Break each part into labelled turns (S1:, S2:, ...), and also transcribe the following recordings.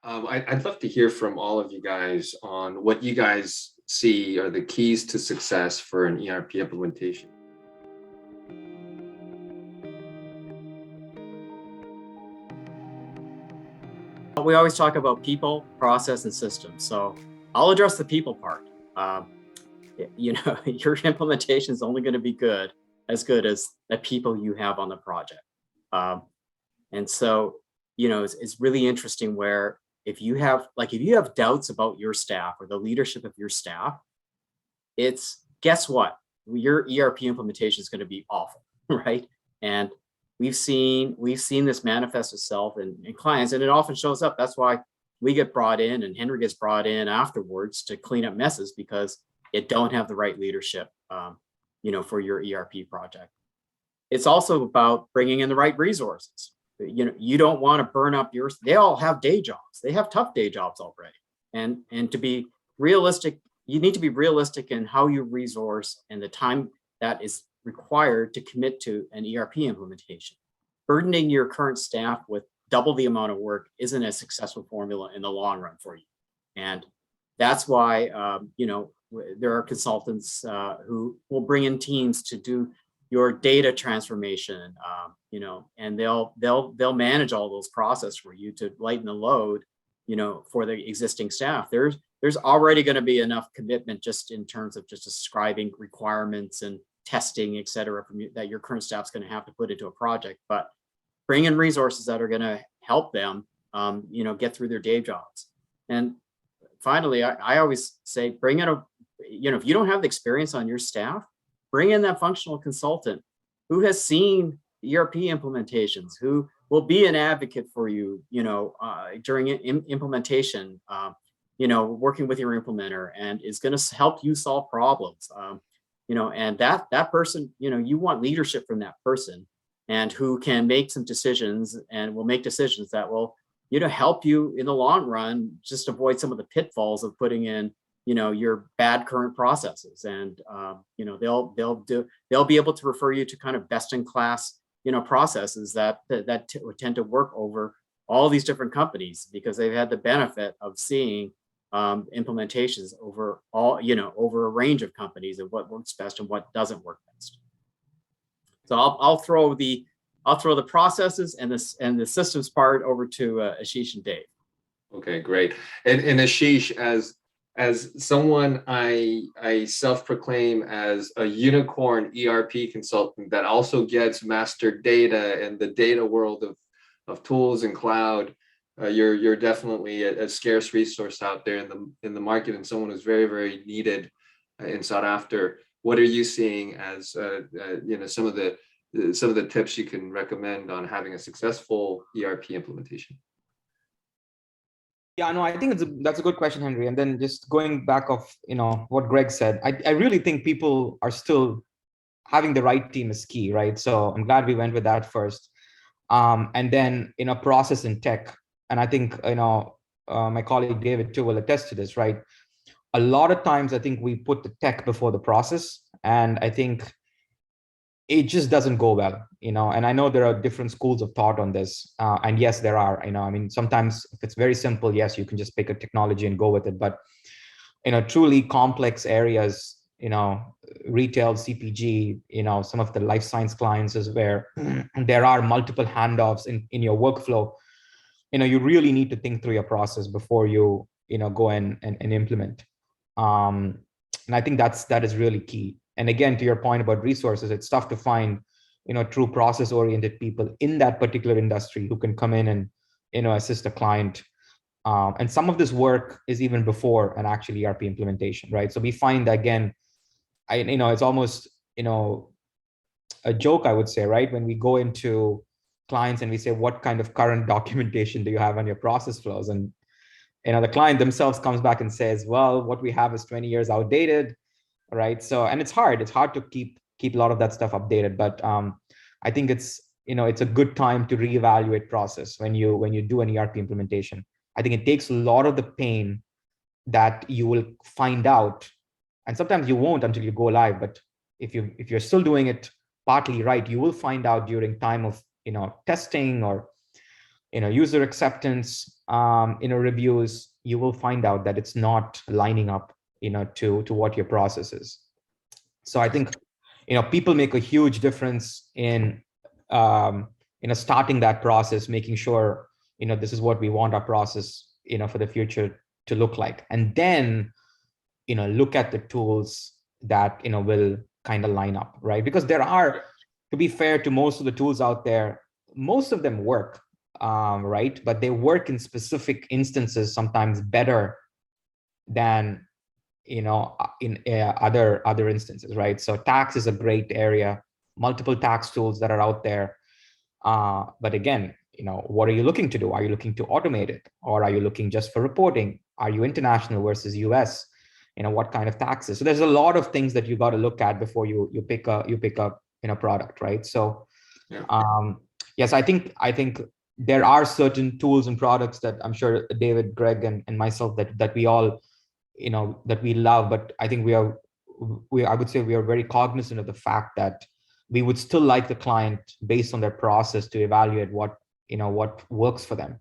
S1: I'd love to hear from all of you guys on what you guys see are the keys to success for an ERP implementation.
S2: We always talk about people, process, and systems. So I'll address the people part. Your implementation is only going to be good as the people you have on the project. And so, it's really interesting where if you have doubts about your staff or the leadership of your staff, guess what? Your ERP implementation is going to be awful, right? And we've seen this manifest itself in clients, and it often shows up. That's why we get brought in and Henry gets brought in afterwards to clean up messes, because it don't have the right leadership, for your ERP project. It's also about bringing in the right resources. You don't want to burn up they all have day jobs. They have tough day jobs already. And to be realistic, you need to be realistic in how you resource and the time that is required to commit to an ERP implementation. Burdening your current staff with double the amount of work isn't a successful formula in the long run for you. And that's why, there are consultants who will bring in teams to do your data transformation, and they'll manage all those processes for you to lighten the load, for the existing staff. There's already going to be enough commitment just in terms of just describing requirements and testing, et cetera, that your current staff's going to have to put into a project. But bring in resources that are going to help them, get through their day jobs. And finally, I always say, bring in if you don't have the experience on your staff, bring in that functional consultant who has seen ERP implementations, who will be an advocate for you, during implementation, working with your implementer, and is going to help you solve problems. And that person, you want leadership from that person, and who can make some decisions and will make decisions that will, help you in the long run, just avoid some of the pitfalls of putting in, your bad current processes. And, they'll be able to refer you to kind of best in class, processes that tend to work over all these different companies, because they've had the benefit of seeing implementations over over a range of companies, and what works best and what doesn't work best. So I'll throw the processes and the systems part over to Ashish and Dave.
S1: Okay, great. And Ashish, as someone I self-proclaim as a unicorn ERP consultant that also gets master data and the data world of tools and cloud, you're definitely a scarce resource out there in the market, and someone who's very, very needed and sought after. What are you seeing as some of the tips you can recommend on having a successful ERP implementation?
S3: Yeah, no, I think that's a good question, Henry. And then just going back of what Greg said, I really think people are still having the right team is key, right? So I'm glad we went with that first, and then process and tech. And I think my colleague David too will attest to this, right? A lot of times I think we put the tech before the process, and I think it just doesn't go well, and I know there are different schools of thought on this. And yes, there are, sometimes if it's very simple, yes, you can just pick a technology and go with it. But, truly complex areas, retail, CPG, some of the life science clients is where there are multiple handoffs in your workflow. You really need to think through your process before you, go and implement. And I think that is really key. And again, to your point about resources, it's tough to find, true process-oriented people in that particular industry who can come in and, assist a client. And some of this work is even before an actual ERP implementation, right? So we find that, again, it's almost, a joke, I would say, right? When we go into clients and we say, what kind of current documentation do you have on your process flows? And, the client themselves comes back and says, well, what we have is 20 years outdated. Right. So, and it's hard to keep a lot of that stuff updated, but I think it's a good time to reevaluate process when you do an ERP implementation. I think it takes a lot of the pain that you will find out, and sometimes you won't until you go live. But if you're still doing it partly right, you will find out during time of testing or user acceptance, reviews, you will find out that it's not lining up, to what your process is. So I think, people make a huge difference in, starting that process, making sure, this is what we want our process, for the future to look like. And then, look at the tools that, will kind of line up, right? Because there are, to be fair to most of the tools out there, most of them work, right? But they work in specific instances sometimes better than, in other instances, right? So tax is a great area, multiple tax tools that are out there. But again, what are you looking to do? Are you looking to automate it, or are you looking just for reporting? Are you international versus US? What kind of taxes? So there's a lot of things that you got to look at before you pick a product, right? So
S1: Yeah.
S3: yes, I think there are certain tools and products that I'm sure David, Greg, and myself that we all, that we love, but I think I would say we are very cognizant of the fact that we would still like the client, based on their process, to evaluate what works for them.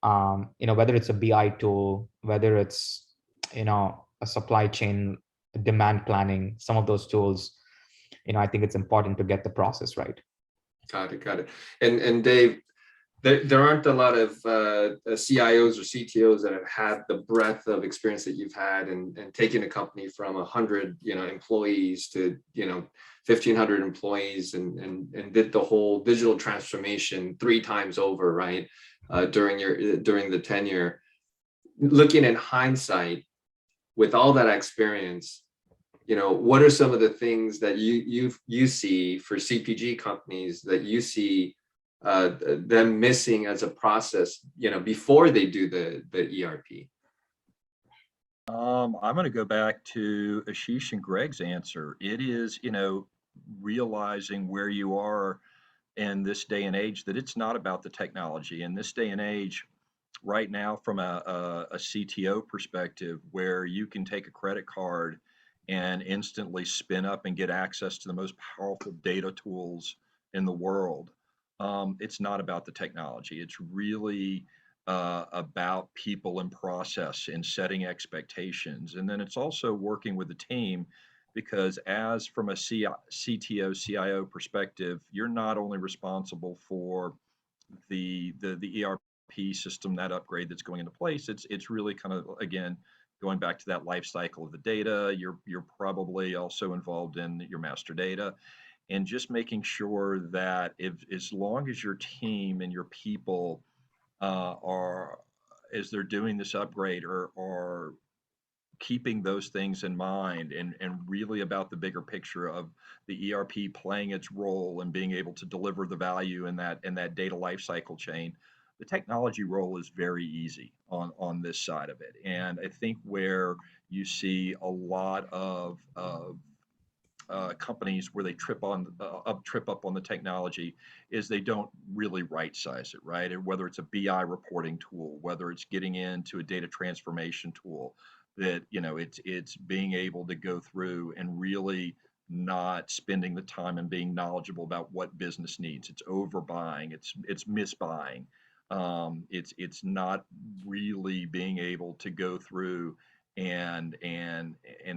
S3: Whether it's a BI tool, whether it's, a supply chain demand planning, some of those tools, I think it's important to get the process right.
S1: Got it. And Dave, there aren't a lot of CIOs or CTOs that have had the breadth of experience that you've had, and taking a company from 100 employees to 1,500 employees, and did the whole digital transformation 3 times over, right? During the tenure. Looking in hindsight, with all that experience, what are some of the things that you see for CPG companies that you see them missing as a process, before they do the ERP?
S4: I'm going to go back to Ashish and Greg's answer. It is, realizing where you are in this day and age, that it's not about the technology. In this day and age, right now, from a CTO perspective, where you can take a credit card and instantly spin up and get access to the most powerful data tools in the world. It's not about the technology. It's really about people and process and setting expectations. And then it's also working with the team, because as from a CTO, CIO perspective, you're not only responsible for the ERP system, that upgrade that's going into place. It's really kind of, again, going back to that life cycle of the data. You're probably also involved in your master data, and just making sure that as long as your team and your people are, as they're doing this upgrade, or keeping those things in mind, and really about the bigger picture of the ERP playing its role and being able to deliver the value in that data lifecycle chain. The technology role is very easy on this side of it. And I think where you see a lot of companies where they trip up on the technology is they don't really right size it, right? And whether it's a BI reporting tool, whether it's getting into a data transformation tool, that it's being able to go through and really not spending the time and being knowledgeable about what business needs. It's overbuying, it's misbuying. It's not really being able to go through and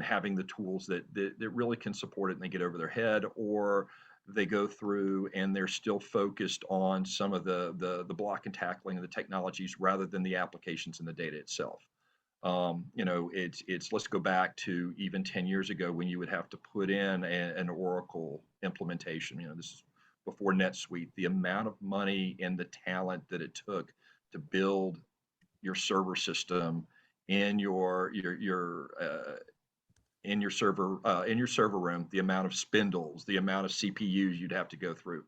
S4: having the tools that really can support it, and they get over their head, or they go through and they're still focused on some of the block and tackling of the technologies rather than the applications and the data itself. It's let's go back to even 10 years ago, when you would have to put in an Oracle implementation. This is before NetSuite. The amount of money and the talent that it took to build your server system in your server room, the amount of spindles, the amount of CPUs you'd have to go through.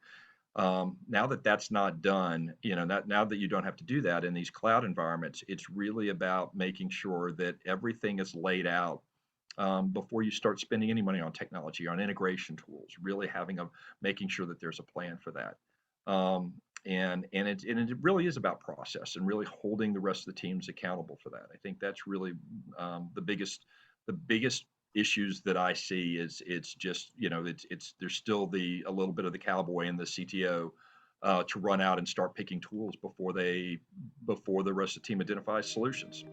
S4: Now that that's not done, now that you don't have to do that in these cloud environments, it's really about making sure that everything is laid out before you start spending any money on technology, on integration tools, really making sure that there's a plan for that. And it really is about process, and really holding the rest of the teams accountable for that. I think that's really the biggest issues that I see. Is it's just, there's still a little bit of the cowboy and the CTO to run out and start picking tools before the rest of the team identifies solutions.